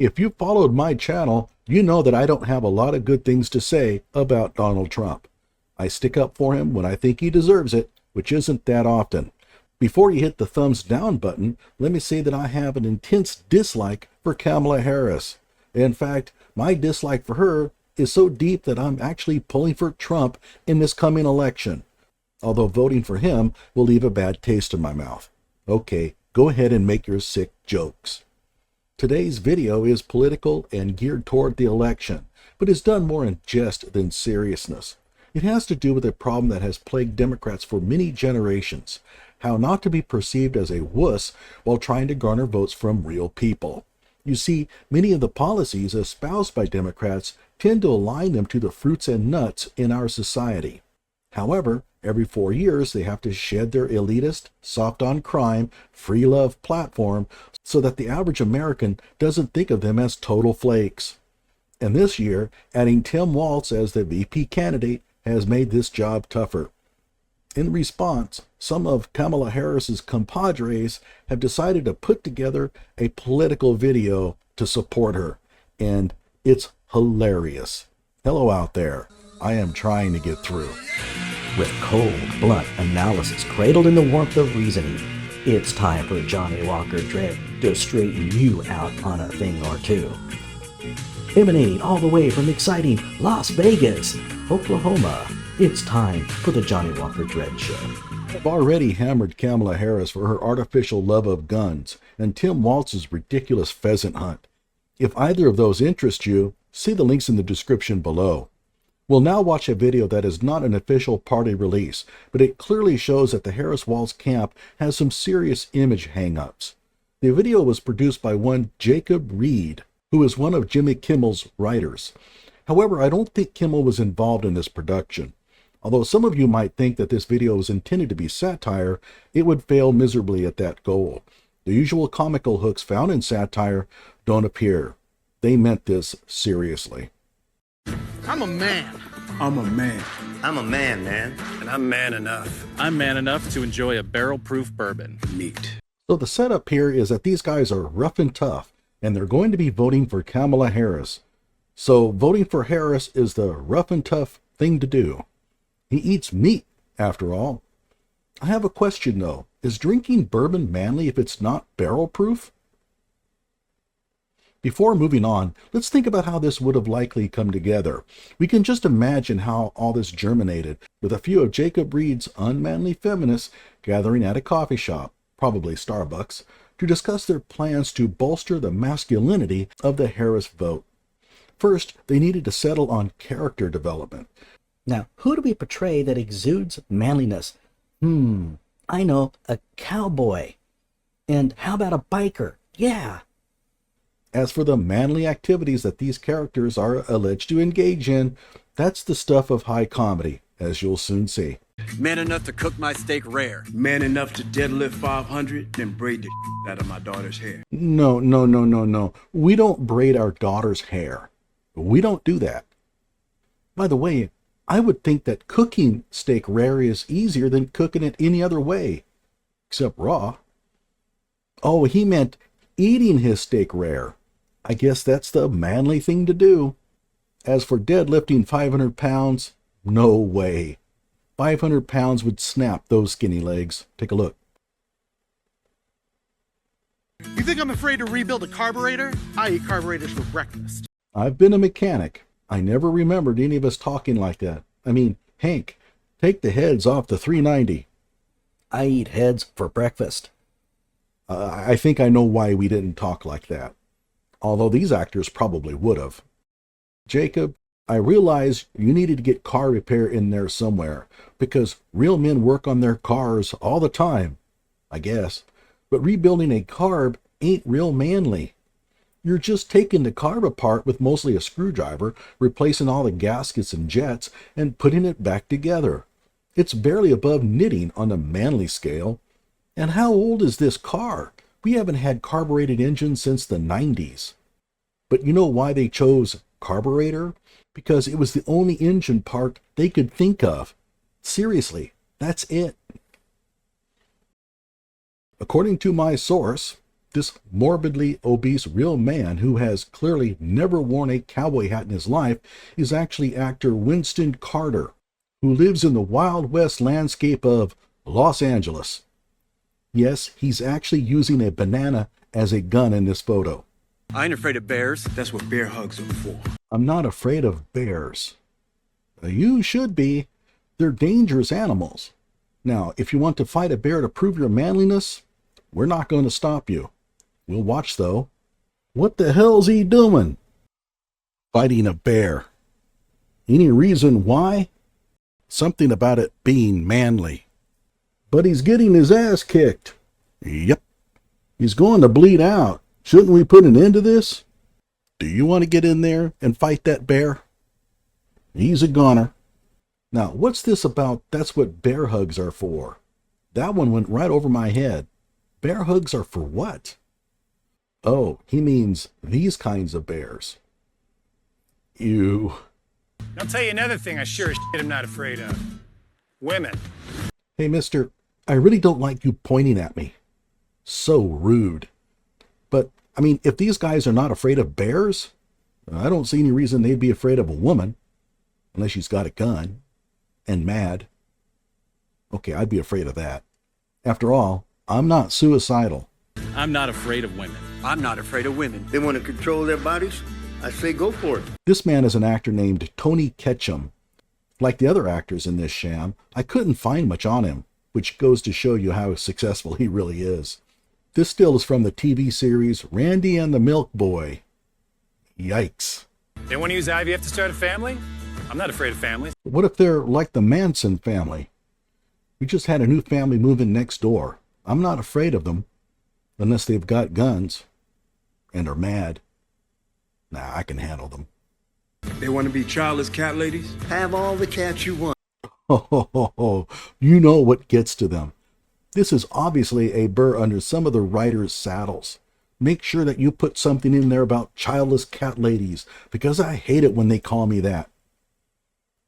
If you followed my channel, you know that I don't have a lot of good things to say about Donald Trump. I stick up for him when I think he deserves it, which isn't that often. Before you hit the thumbs down button, let me say that I have an intense dislike for Kamala Harris. In fact, my dislike for her is so deep that I'm actually pulling for Trump in this coming election. Although voting for him will leave a bad taste in my mouth. Okay, go ahead and make your sick jokes. Today's video is political and geared toward the election, but is done more in jest than seriousness. It has to do with a problem that has plagued Democrats for many generations: how not to be perceived as a wuss while trying to garner votes from real people. You see, many of the policies espoused by Democrats tend to align them to the fruits and nuts in our society. However, every 4 years they have to shed their elitist, soft-on-crime, free-love platform so that the average American doesn't think of them as total flakes. And this year, adding Tim Walz as the VP candidate has made this job tougher. In response, some of Kamala Harris's compadres have decided to put together a political video to support her, and it's hilarious. Hello out there. I am trying to get through. With cold, blunt analysis cradled in the warmth of reasoning, it's time for Johnny Walker Dread to straighten you out on a thing or two. Emanating all the way from exciting Las Vegas, Oklahoma, it's time for the Johnny Walker Dread Show. I've already hammered Kamala Harris for her artificial love of guns and Tim Walz's ridiculous pheasant hunt. If either of those interest you, see the links in the description below. We'll now watch a video that is not an official party release, but it clearly shows that the Harris-Walz camp has some serious image hang-ups. The video was produced by one Jacob Reed, who is one of Jimmy Kimmel's writers. However, I don't think Kimmel was involved in this production. Although some of you might think that this video was intended to be satire, it would fail miserably at that goal. The usual comical hooks found in satire don't appear. They meant this seriously. I'm a man. I'm a man. I'm a man, man. And I'm man enough. I'm man enough to enjoy a barrel-proof bourbon. Neat. So the setup here is that these guys are rough and tough, and they're going to be voting for Kamala Harris. So voting for Harris is the rough and tough thing to do. He eats meat, after all. I have a question, though. Is drinking bourbon manly if it's not barrel-proof? Before moving on, let's think about how this would have likely come together. We can just imagine how all this germinated, with a few of Jacob Reed's unmanly feminists gathering at a coffee shop, probably Starbucks, to discuss their plans to bolster the masculinity of the Harris vote. First, they needed to settle on character development. Now, who do we portray that exudes manliness? I know, a cowboy. And how about a biker? Yeah. As for the manly activities that these characters are alleged to engage in, that's the stuff of high comedy, as you'll soon see. Man enough to cook my steak rare. Man enough to deadlift 500, then braid the out of my daughter's hair. No. We don't braid our daughter's hair. We don't do that. By the way, I would think that cooking steak rare is easier than cooking it any other way, except raw. Oh, he meant eating his steak rare. I guess that's the manly thing to do. As for deadlifting 500 pounds, no way. 500 pounds would snap those skinny legs. Take a look. You think I'm afraid to rebuild a carburetor? I eat carburetors for breakfast. I've been a mechanic. I never remembered any of us talking like that. I mean, Hank, take the heads off the 390. I eat heads for breakfast. I think I know why we didn't talk like that. Although these actors probably would have. Jacob, I realize you needed to get car repair in there somewhere, because real men work on their cars all the time, I guess. But rebuilding a carb ain't real manly. You're just taking the carb apart with mostly a screwdriver, replacing all the gaskets and jets, and putting it back together. It's barely above knitting on the manly scale. And how old is this car? We haven't had carbureted engines since the 90s. But you know why they chose carburetor? Because it was the only engine part they could think of. Seriously, that's it. According to my source, This morbidly obese real man who has clearly never worn a cowboy hat in his life is actually actor Winston Carter, who lives in the Wild West landscape of Los Angeles. Yes, he's actually using a banana as a gun in this photo. I ain't afraid of bears. That's what bear hugs are for. I'm not afraid of bears. You should be. They're dangerous animals. Now, if you want to fight a bear to prove your manliness, we're not going to stop you. We'll watch, though. What the hell's he doing? Fighting a bear. Any reason why? Something about it being manly. But he's getting his ass kicked. Yep. He's going to bleed out. Shouldn't we put an end to this? Do you want to get in there and fight that bear? He's a goner. Now, what's this about that's what bear hugs are for? That one went right over my head. Bear hugs are for what? Oh, he means these kinds of bears. Ew. I'll tell you another thing I sure as shit am not afraid of. Women. Hey, mister, I really don't like you pointing at me. So rude. But, I mean, if these guys are not afraid of bears, I don't see any reason they'd be afraid of a woman. Unless she's got a gun. And mad. Okay, I'd be afraid of that. After all, I'm not suicidal. I'm not afraid of women. I'm not afraid of women. They want to control their bodies? I say go for it. This man is an actor named Tony Ketchum. Like the other actors in this sham, I couldn't find much on him, which goes to show you how successful he really is. This still is from the TV series Randy and the Milk Boy. Yikes. They want to use IVF to start a family? I'm not afraid of families. What if they're like the Manson family? We just had a new family move in next door. I'm not afraid of them, unless they've got guns and are mad. Nah, I can handle them. They want to be childless cat ladies? Have all the cats you want. Oh, you know what gets to them. This is obviously a burr under some of the writers' saddles. Make sure that you put something in there about childless cat ladies, because I hate it when they call me that.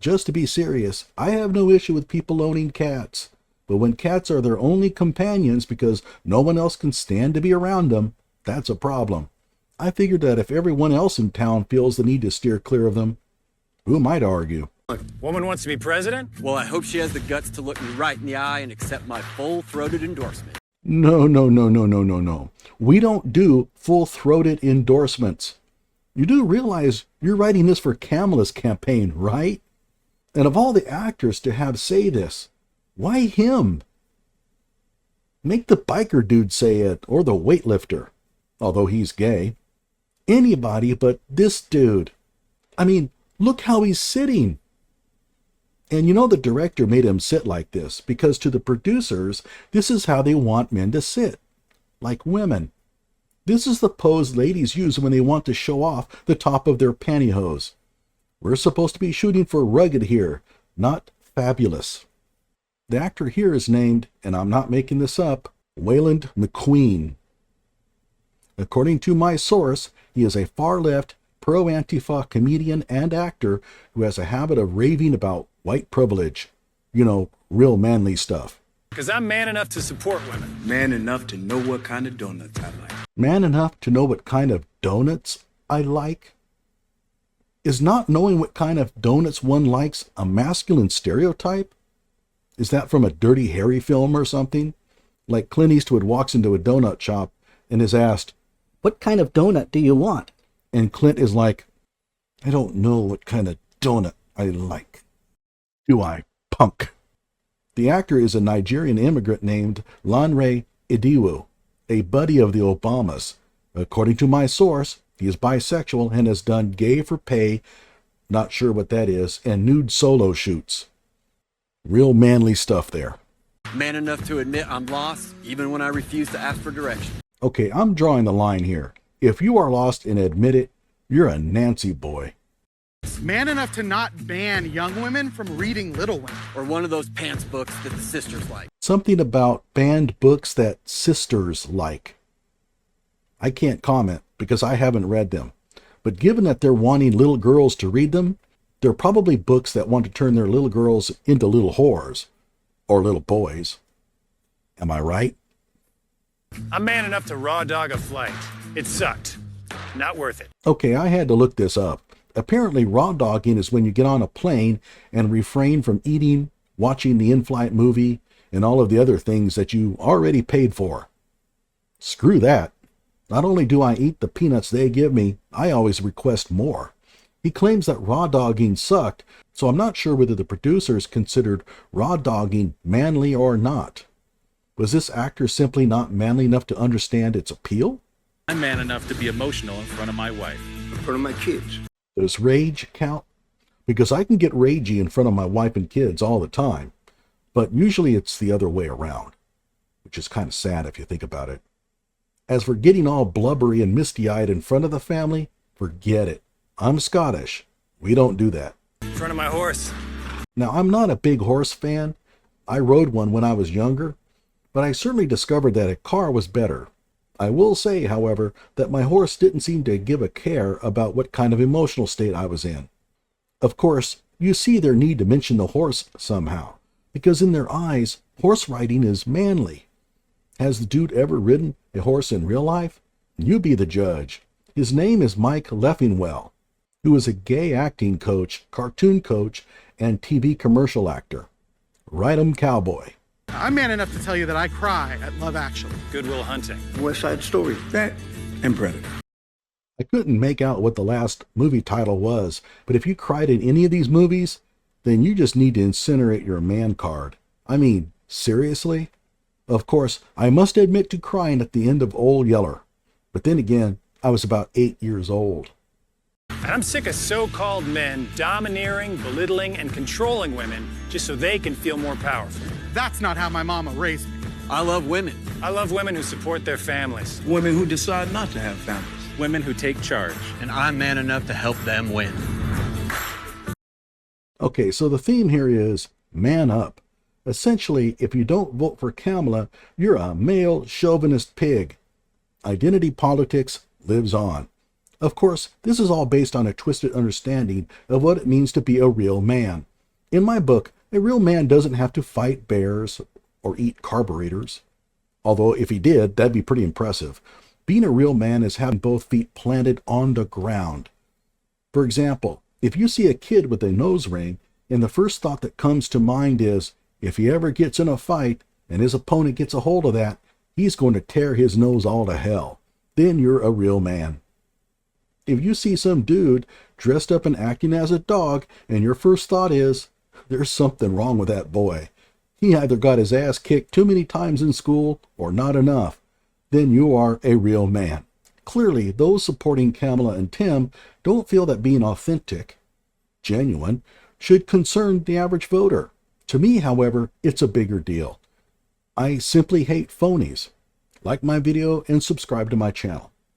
Just to be serious, I have no issue with people owning cats. But when cats are their only companions because no one else can stand to be around them, that's a problem. I figured that if everyone else in town feels the need to steer clear of them, who might argue? Woman wants to be president? Well, I hope she has the guts to look me right in the eye and accept my full-throated endorsement. No. We don't do full-throated endorsements. You do realize you're writing this for Kamala's campaign, right? And of all the actors to have say this, why him? Make the biker dude say it, or the weightlifter, although he's gay. Anybody but this dude. I mean, look how he's sitting. And you know the director made him sit like this, because to the producers, this is how they want men to sit. Like women. This is the pose ladies use when they want to show off the top of their pantyhose. We're supposed to be shooting for rugged here, not fabulous. The actor here is named, and I'm not making this up, Wayland McQueen. According to my source, he is a far-left, pro-Antifa comedian and actor who has a habit of raving about white privilege. You know, real manly stuff. Because I'm man enough to support women. Man enough to know what kind of donuts I like. Man enough to know what kind of donuts I like? Is not knowing what kind of donuts one likes a masculine stereotype? Is that from a Dirty Harry film or something? Like Clint Eastwood walks into a donut shop and is asked, What kind of donut do you want? and Clint is like, I don't know what kind of donut I like. Do I, punk? The actor is a Nigerian immigrant named Lanre Idiwu, a buddy of the Obamas. According to my source, he is bisexual and has done gay for pay, not sure what that is, and nude solo shoots. Real manly stuff there. Man enough to admit I'm lost, even when I refuse to ask for direction. Okay, I'm drawing the line here. If you are lost and admit it, you're a Nancy boy. Man enough to not ban young women from reading Little Women. Or one of those pants books that the sisters like. Something about banned books that sisters like. I can't comment because I haven't read them. But given that they're wanting little girls to read them, they're probably books that want to turn their little girls into little whores. Or little boys. Am I right? I'm man enough to raw dog a flight. It sucked. Not worth it. Okay, I had to look this up. Apparently, raw dogging is when you get on a plane and refrain from eating, watching the in-flight movie, and all of the other things that you already paid for. Screw that. Not only do I eat the peanuts they give me, I always request more. He claims that raw dogging sucked, so I'm not sure whether the producers considered raw dogging manly or not. Was this actor simply not manly enough to understand its appeal? I'm man enough to be emotional in front of my wife. In front of my kids. Does rage count? Because I can get ragey in front of my wife and kids all the time, but usually it's the other way around, which is kind of sad if you think about it. As for getting all blubbery and misty-eyed in front of the family, forget it. I'm Scottish. We don't do that. In front of my horse. Now, I'm not a big horse fan. I rode one when I was younger, but I certainly discovered that a car was better. I will say, however, that my horse didn't seem to give a care about what kind of emotional state I was in. Of course, you see their need to mention the horse somehow, because in their eyes, horse riding is manly. Has the dude ever ridden a horse in real life? You be the judge. His name is Mike Leffingwell, who is a gay acting coach, cartoon coach, and TV commercial actor. Ride 'em cowboy. I'm man enough to tell you that I cry at Love Actually. Good Will Hunting. West Side Story. That and Predator. I couldn't make out what the last movie title was, but if you cried in any of these movies, then you just need to incinerate your man card. I mean, seriously? Of course, I must admit to crying at the end of Old Yeller. But then again, I was about 8 years old. And I'm sick of so-called men domineering, belittling, and controlling women just so they can feel more powerful. That's not how my mama raised me. I love women. I love women who support their families. Women who decide not to have families. Women who take charge. And I'm man enough to help them win. Okay, so the theme here is man up. Essentially, if you don't vote for Kamala, you're a male chauvinist pig. Identity politics lives on. Of course, this is all based on a twisted understanding of what it means to be a real man. In my book, a real man doesn't have to fight bears or eat carburetors. Although if he did, that'd be pretty impressive. Being a real man is having both feet planted on the ground. For example, if you see a kid with a nose ring, and the first thought that comes to mind is, if he ever gets in a fight and his opponent gets a hold of that, he's going to tear his nose all to hell. Then you're a real man. If you see some dude dressed up and acting as a dog, and your first thought is, there's something wrong with that boy. He either got his ass kicked too many times in school or not enough. Then you are a real man. Clearly, those supporting Kamala and Tim don't feel that being authentic, genuine, should concern the average voter. To me, however, it's a bigger deal. I simply hate phonies. Like my video and subscribe to my channel.